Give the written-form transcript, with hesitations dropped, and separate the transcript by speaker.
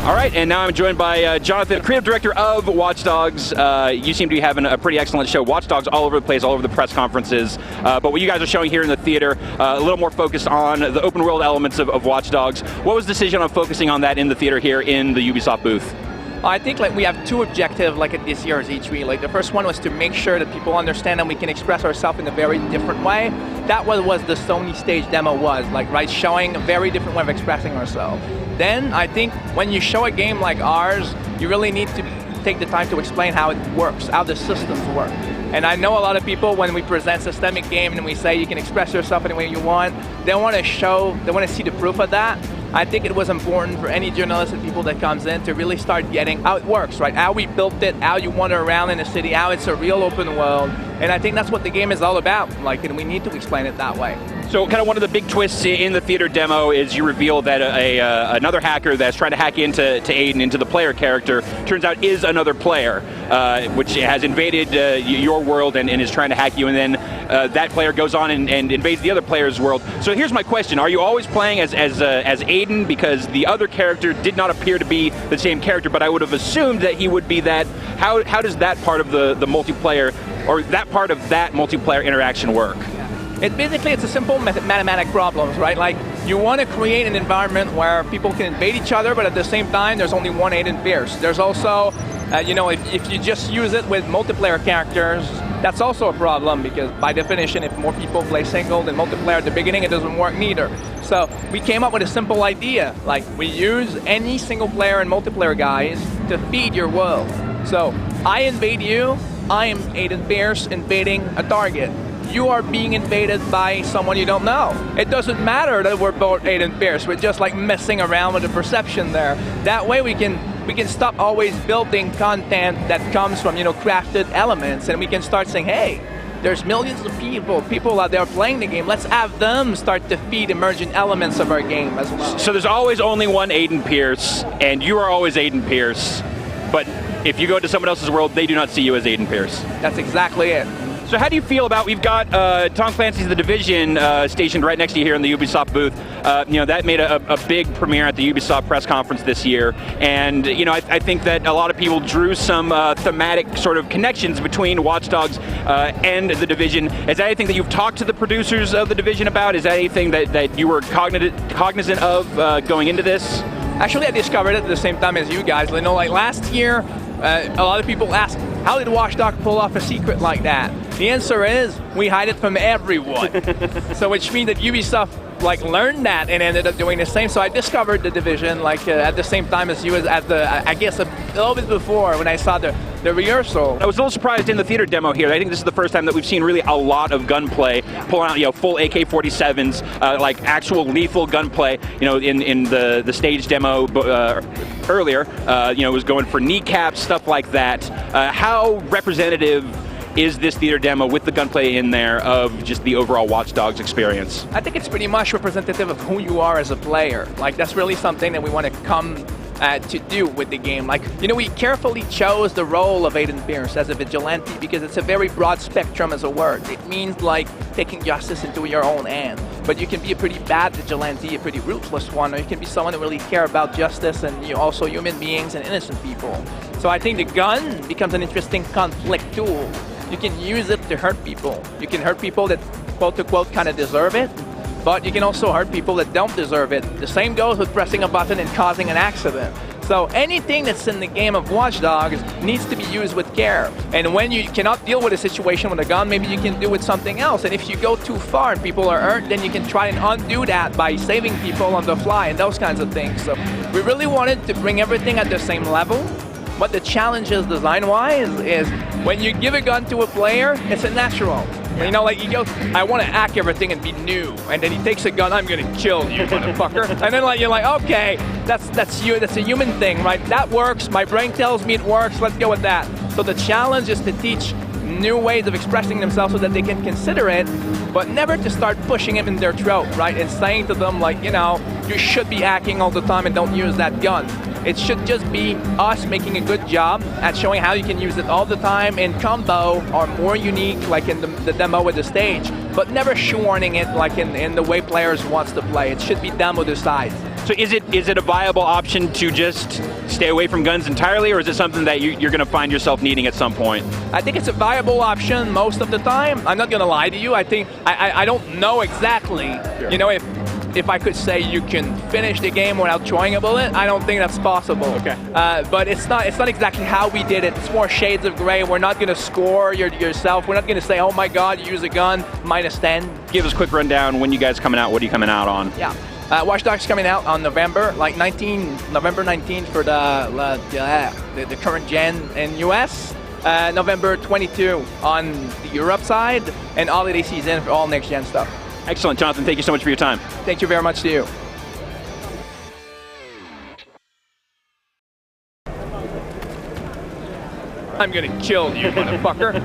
Speaker 1: All right, and now I'm joined by Jonathan, creative director of Watch Dogs. You seem to be having a pretty excellent show. Watch Dogs all over the place, all over the press conferences. But what you guys are showing here in the theater, a little more focused on the open world elements of Watch Dogs. What was the decision on focusing on that in the theater here in the Ubisoft booth?
Speaker 2: I think we have two objectives at this year's E3. The first one was to make sure that people understand that we can express ourselves in a very different way. That was the Sony stage demo was, showing a very different way of expressing ourselves. Then I think when you show a game like ours, you really need to take the time to explain how it works, how the systems work. And I know a lot of people, when we present systemic game and we say you can express yourself any way you want, they want to see the proof of that. I think it was important for any journalist and people that comes in to really start getting how it works, right? How we built it, how you wander around in the city, how it's a real open world. And I think that's what the game is all about, and we need to explain it that way.
Speaker 1: So kind of one of the big twists in the theater demo is you reveal that another hacker that's trying to hack into Aiden, into the player character, turns out is another player, which has invaded your world and is trying to hack you, and then that player goes on and invades the other player's world. So here's my question. Are you always playing as Aiden? Because the other character did not appear to be the same character, but I would have assumed that he would be that. How does that part of the multiplayer, or that part of that multiplayer interaction work?
Speaker 2: It's a simple mathematic problems, right? You want to create an environment where people can invade each other, but at the same time, there's only one Aiden Pearce. There's also, if you just use it with multiplayer characters, that's also a problem, because by definition, if more people play single than multiplayer at the beginning, it doesn't work neither. So we came up with a simple idea, we use any single player and multiplayer guys to feed your world. So I invade you, I am Aiden Pearce invading a target. You are being invaded by someone you don't know. It doesn't matter that we're both Aiden Pearce. We're just messing around with the perception there. That way we can stop always building content that comes from crafted elements, and we can start saying, hey, there's millions of people out there playing the game. Let's have them start to feed emergent elements of our game as well.
Speaker 1: So there's always only one Aiden Pearce, and you are always Aiden Pearce. But if you go to someone else's world, they do not see you as Aiden Pearce.
Speaker 2: That's exactly it.
Speaker 1: So how do you feel about, we've got Tom Clancy's The Division stationed right next to you here in the Ubisoft booth. That made a big premiere at the Ubisoft press conference this year. And I think that a lot of people drew some thematic sort of connections between Watch Dogs and The Division. Is that anything that you've talked to the producers of The Division about? Is that anything that you were cognizant of going into this?
Speaker 2: Actually, I discovered it at the same time as you guys. Last year, a lot of people asked, how did Watch Dogs pull off a secret like that? The answer is, we hide it from everyone. So which means that Ubisoft learned that and ended up doing the same. So I discovered The Division at the same time as you, I guess a little bit before when I saw the rehearsal.
Speaker 1: I was a little surprised in the theater demo here. I think this is the first time that we've seen really a lot of gunplay, pulling out full AK-47s, actual lethal gunplay. In the stage demo earlier, was going for kneecaps, stuff like that. How representative is this theater demo with the gunplay in there of just the overall Watch Dogs experience?
Speaker 2: I think it's pretty much representative of who you are as a player. That's really something that we want to come to do with the game. We carefully chose the role of Aiden Pearce as a vigilante because it's a very broad spectrum as a word. It means taking justice into your own hand. But you can be a pretty bad vigilante, a pretty ruthless one, or you can be someone who really care about justice and also human beings and innocent people. So I think the gun becomes an interesting conflict tool. You can use it to hurt people. You can hurt people that, quote-unquote, kind of deserve it, but you can also hurt people that don't deserve it. The same goes with pressing a button and causing an accident. So anything that's in the game of Watch Dogs needs to be used with care. And when you cannot deal with a situation with a gun, maybe you can do with something else. And if you go too far and people are hurt, then you can try and undo that by saving people on the fly and those kinds of things. So we really wanted to bring everything at the same level. What the challenge is design-wise is when you give a gun to a player, it's a natural. You go, I want to hack everything and be new. And then he takes a gun, I'm going to kill you, motherfucker. And then you're okay, that's you. That's a human thing, right? That works. My brain tells me it works. Let's go with that. So the challenge is to teach new ways of expressing themselves so that they can consider it, but never to start pushing it in their throat, right? And saying to them, you should be hacking all the time and don't use that gun. It should just be us making a good job at showing how you can use it all the time in combo or more unique, in the demo with the stage, but never shoehorning it in the way players wants to play. It should be them who decides.
Speaker 1: So is it a viable option to just stay away from guns entirely, or is it something that you're going to find yourself needing at some point?
Speaker 2: I think it's a viable option most of the time. I'm not going to lie to you. I think I don't know exactly.
Speaker 1: Sure.
Speaker 2: You know, if I could say you can finish the game without drawing a bullet, I don't think that's possible.
Speaker 1: Okay.
Speaker 2: But it's not exactly how we did it. It's more shades of gray. We're not going to score yourself. We're not going to say, oh my God, you use a gun, -10.
Speaker 1: Give us a quick rundown. When you guys coming out? What are you coming out on?
Speaker 2: Yeah. Watch Dogs coming out on November 19th for the current gen in US. November 22 on the Europe side, and holiday season for all next gen stuff.
Speaker 1: Excellent, Jonathan. Thank you so much for your time.
Speaker 2: Thank you very much to you. I'm gonna kill you, motherfucker.